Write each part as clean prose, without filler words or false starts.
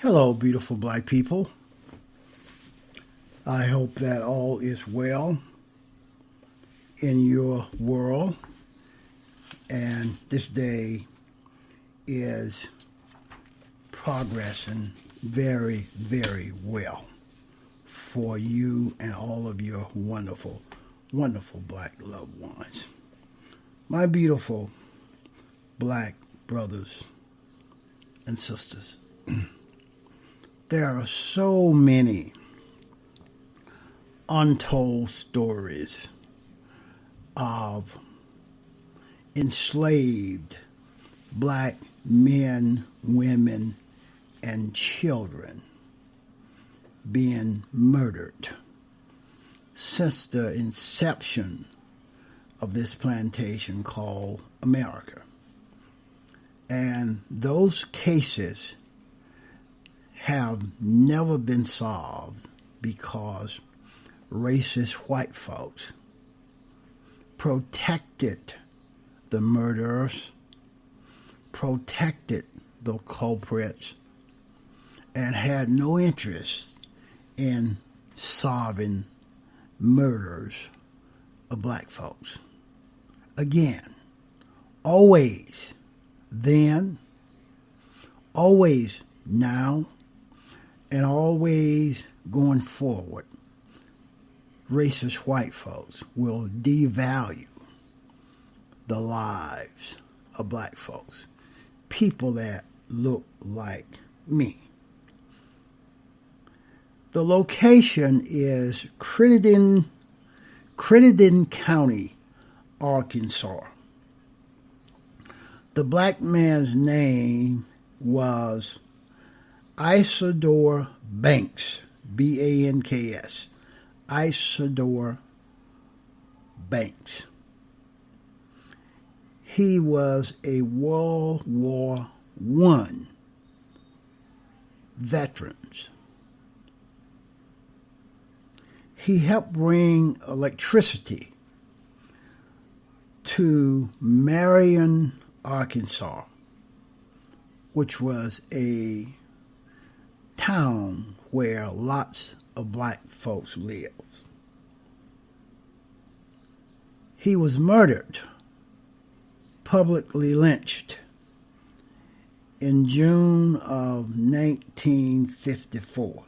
Hello, beautiful black people. I hope that all is well in your world, and this day is progressing very, very well for you and all of your wonderful, wonderful black loved ones. My beautiful black brothers and sisters. There are so many untold stories of enslaved black men, women, and children being murdered since the inception of this plantation called America. And those cases have never been solved because racist white folks protected the murderers, protected the culprits, and had no interest in solving murders of black folks. Again, always then, always now, and always going forward, racist white folks will devalue the lives of black folks, people that look like me. The location is Crittenden County, Arkansas. The black man's name was Isadore Banks, B-A-N-K-S, Isadore Banks. He was a World War I veteran. He helped bring electricity to Marion, Arkansas, which was a town where lots of black folks lived. He was murdered, publicly lynched, in June of 1954.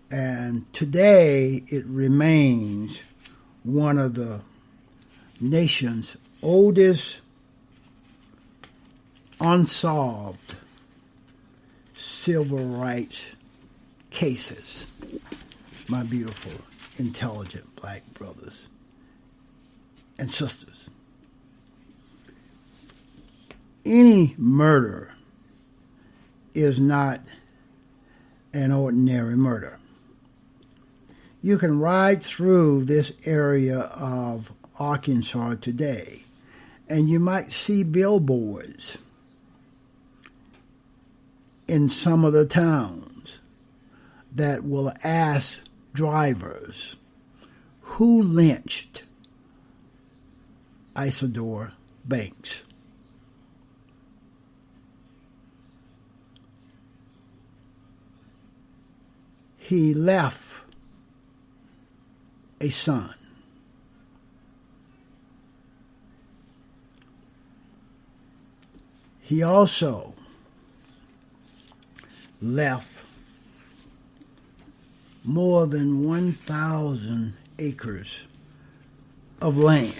And today it remains one of the nation's oldest unsolved civil rights cases, my beautiful, intelligent black brothers and sisters. Any murder is not an ordinary murder. You can ride through this area of Arkansas today, and you might see billboards in some of the towns that will ask drivers, who lynched Isadore Banks? He left a son. He also left more than 1,000 acres of land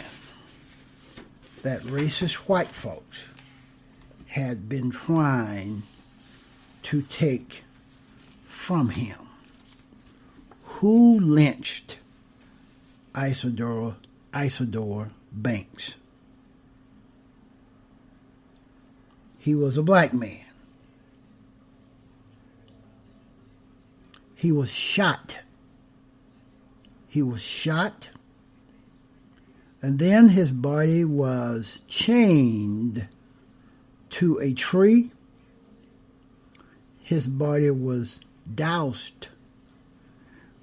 that racist white folks had been trying to take from him. Who lynched Isadore Banks? He was a black man. He was shot. And then his body was chained to a tree. His body was doused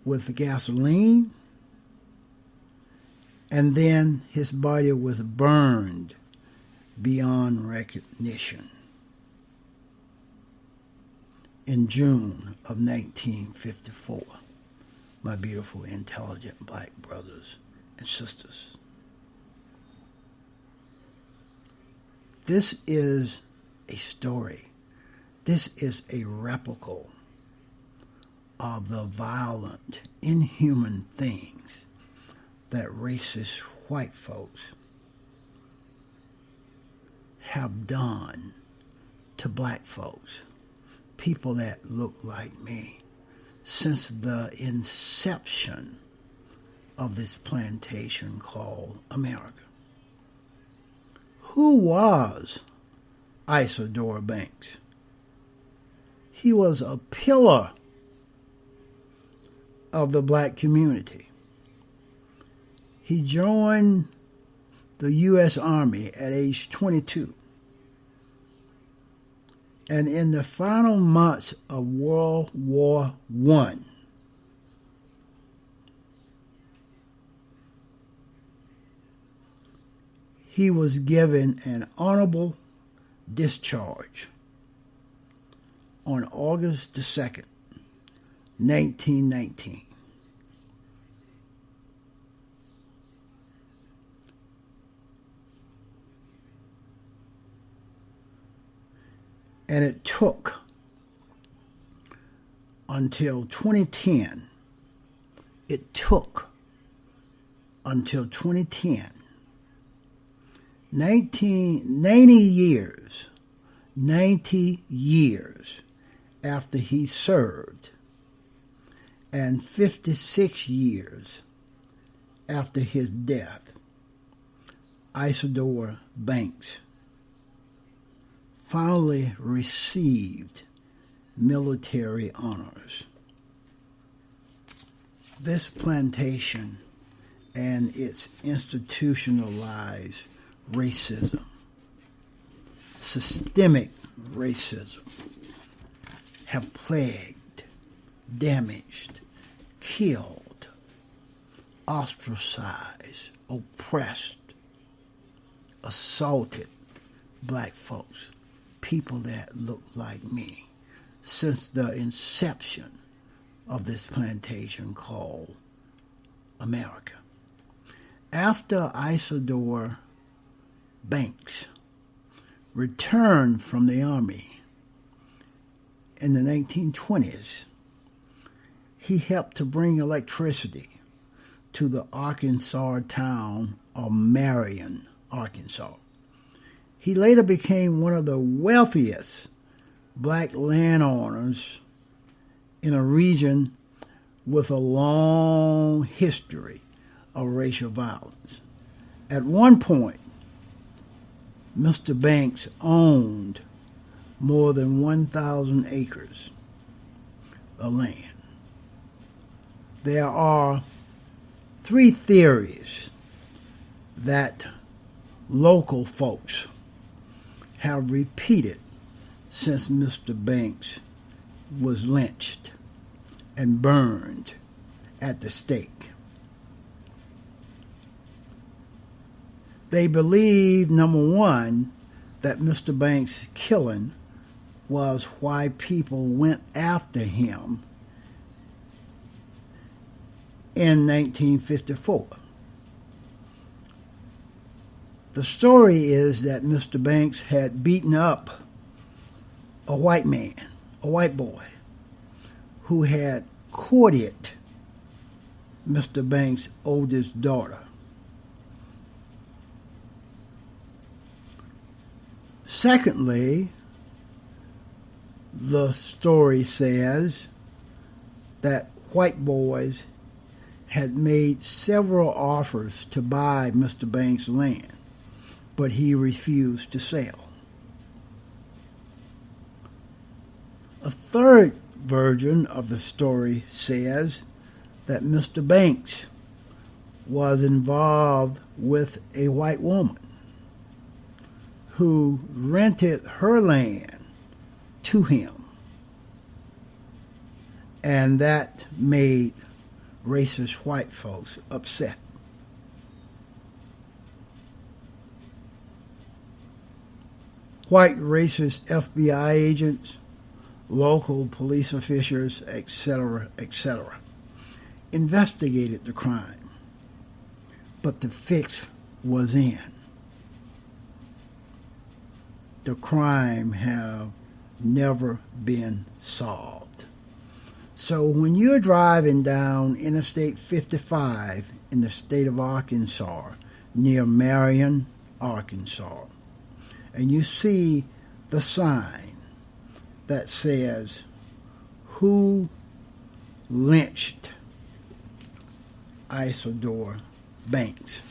with gasoline, and then his body was burned beyond recognition. in June of 1954, my beautiful, intelligent black brothers and sisters. This is a story. This is a replica of the violent, inhuman things that racist white folks have done to black folks, people that look like me, since the inception of this plantation called America. Who was Isadore Banks? He was a pillar of the black community. He joined the U.S. Army at age 22. And in the final months of World War I, he was given an honorable discharge on August the 2nd, 1919. And it took until 2010. It took until 2010. 90 years after he served, and 56 years after his death, Isadore Banks finally received military honors. This plantation and its institutionalized racism, systemic racism, have plagued, damaged, killed, ostracized, oppressed, assaulted black folks, people that look like me, since the inception of this plantation called America. After Isadore Banks returned from the Army in the 1920s, he helped to bring electricity to the Arkansas town of Marion, Arkansas. He later became one of the wealthiest black landowners in a region with a long history of racial violence. At one point, Mr. Banks owned more than 1,000 acres of land. There are three theories that local folks have repeated since Mr. Banks was lynched and burned at the stake. They believe, number one, that Mr. Banks' killing was why people went after him in 1954. The story is that Mr. Banks had beaten up a white man, a white boy, who had courted Mr. Banks' oldest daughter. Secondly, the story says that white boys had made several offers to buy Mr. Banks' land, but he refused to sell. A third version of the story says that Mr. Banks was involved with a white woman who rented her land to him, and that made racist white folks upset. White racist FBI agents local police officials, etc., investigated the crime, but the fix was in. The crime have never been solved. So when you're driving down Interstate 55 in the state of Arkansas, near Marion, Arkansas, and you see the sign that says, "Who lynched Isadore Banks?"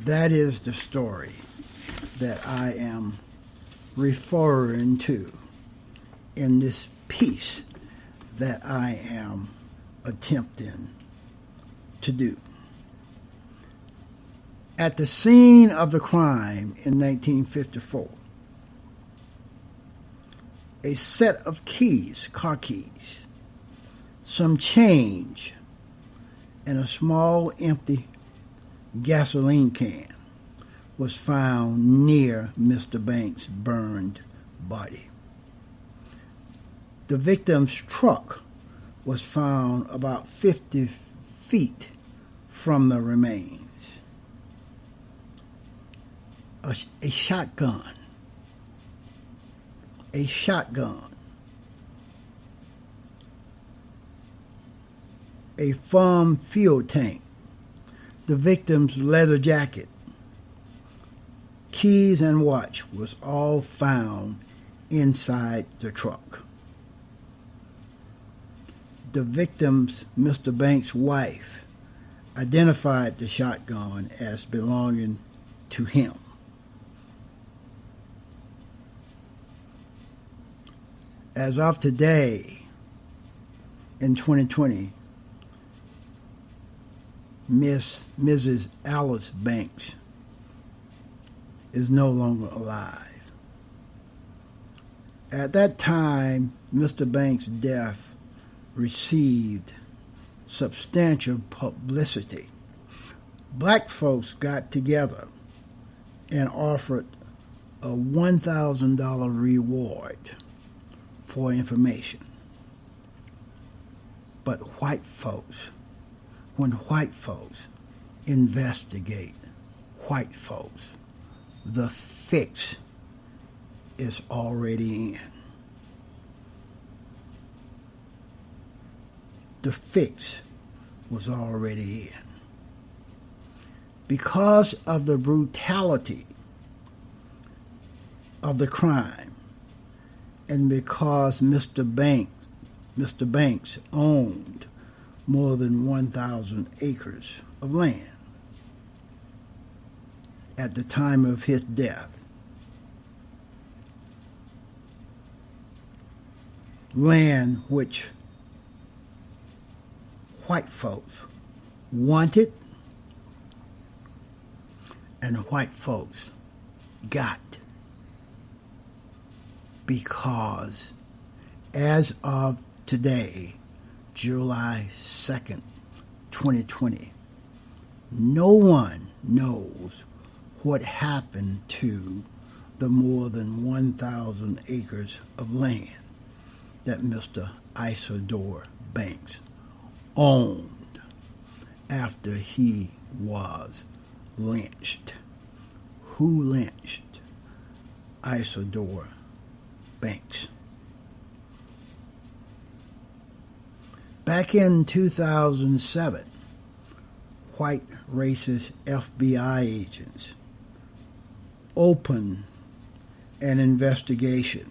That is the story that I am referring to in this piece that I am attempting to do. At the scene of the crime in 1954, a set of keys, car keys, some change, and a small empty gasoline can was found near Mr. Banks' burned body. The victim's truck was found about 50 feet from the remains. A shotgun, a foam fuel tank, the victim's leather jacket, keys and watch was all found inside the truck. The victim's, Mr. Banks' wife, identified the shotgun as belonging to him. As of today, in 2020, Mrs. Alice Banks is no longer alive. At that time, Mr. Banks' death received substantial publicity. Black folks got together and offered a $1,000 reward for information. But when white folks investigate white folks, the fix is already in. The fix was already in. Because of the brutality of the crime, and because Mr. Banks owned more than 1,000 acres of land at the time of his death, land which white folks wanted and white folks got, because as of today, July 2nd, 2020, no one knows what happened to the more than 1,000 acres of land that Mr. Isadore Banks owned after he was lynched. Who lynched Isadore Banks? Back in 2007, white racist FBI agents opened an investigation,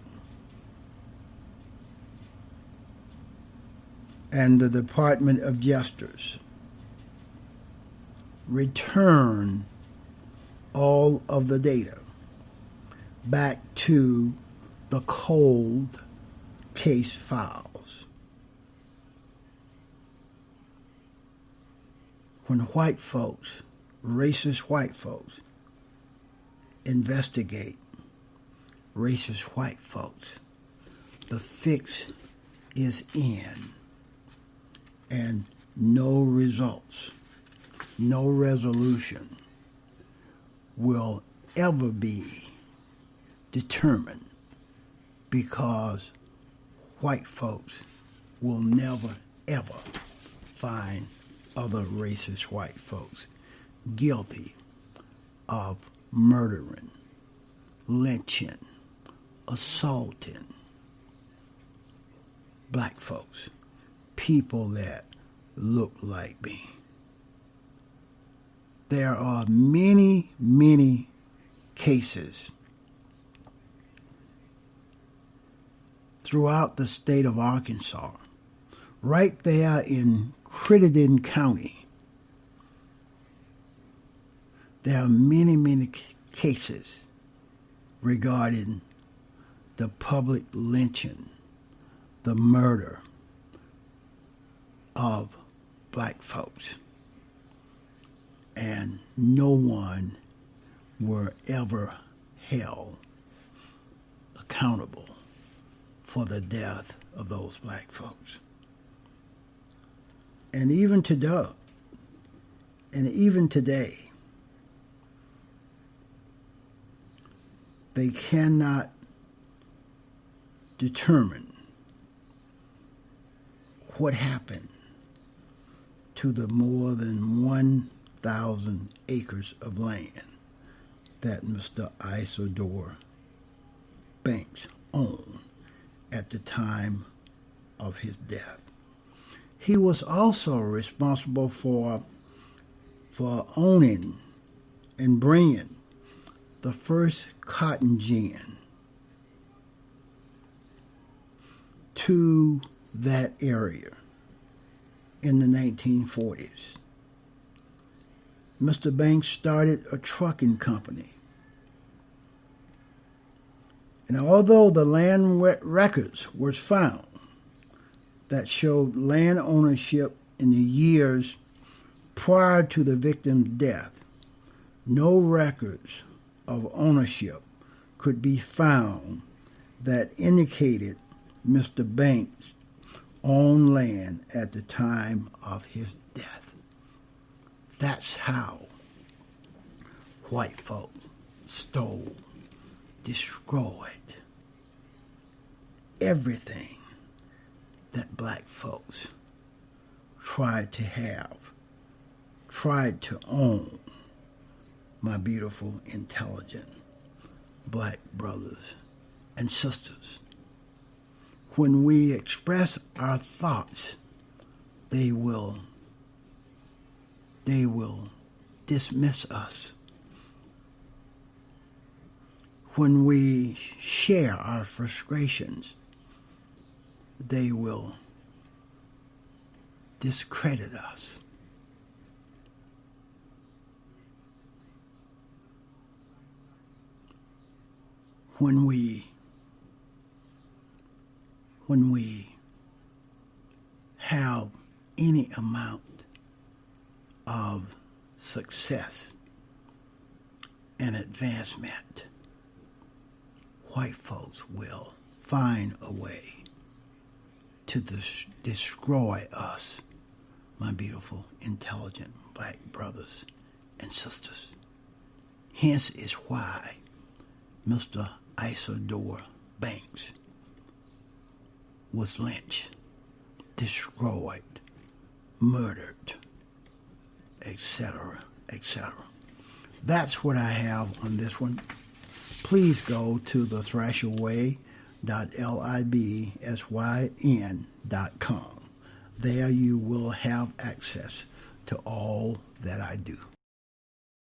and the Department of Justice returned all of the data back to the cold case files. When white folks, racist white folks, investigate racist white folks, the fix is in, and no results, no resolution will ever be determined, because white folks will never, ever find other racist white folks guilty of murdering, lynching, assaulting black folks, people that look like me. There are many, many cases throughout the state of Arkansas, right there in Crittenden County. There are many, many cases regarding the public lynching, the murder of black folks. And no one were ever held accountable for the death of those black folks. And even today, they cannot determine what happened to the more than 1,000 acres of land that Mr. Isadore Banks owned at the time of his death. He was also responsible for owning and bringing the first cotton gin to that area in the 1940s. Mr. Banks started a trucking company. And although the land records were found that showed land ownership in the years prior to the victim's death, no records of ownership could be found that indicated Mr. Banks owned land at the time of his death. That's how white folk stole, destroyed everything that black folks tried to have, tried to own, my beautiful, intelligent black brothers and sisters. When we express our thoughts, they will dismiss us. When we share our frustrations, they will discredit us. When we have any amount of success and advancement, white folks will find a way to destroy us, my beautiful, intelligent black brothers and sisters. Hence is why Mr. Isadore Banks was lynched, destroyed, murdered, etc., etc. That's what I have on this one. Please go to thethrasherway.libsyn.com. There you will have access to all that I do.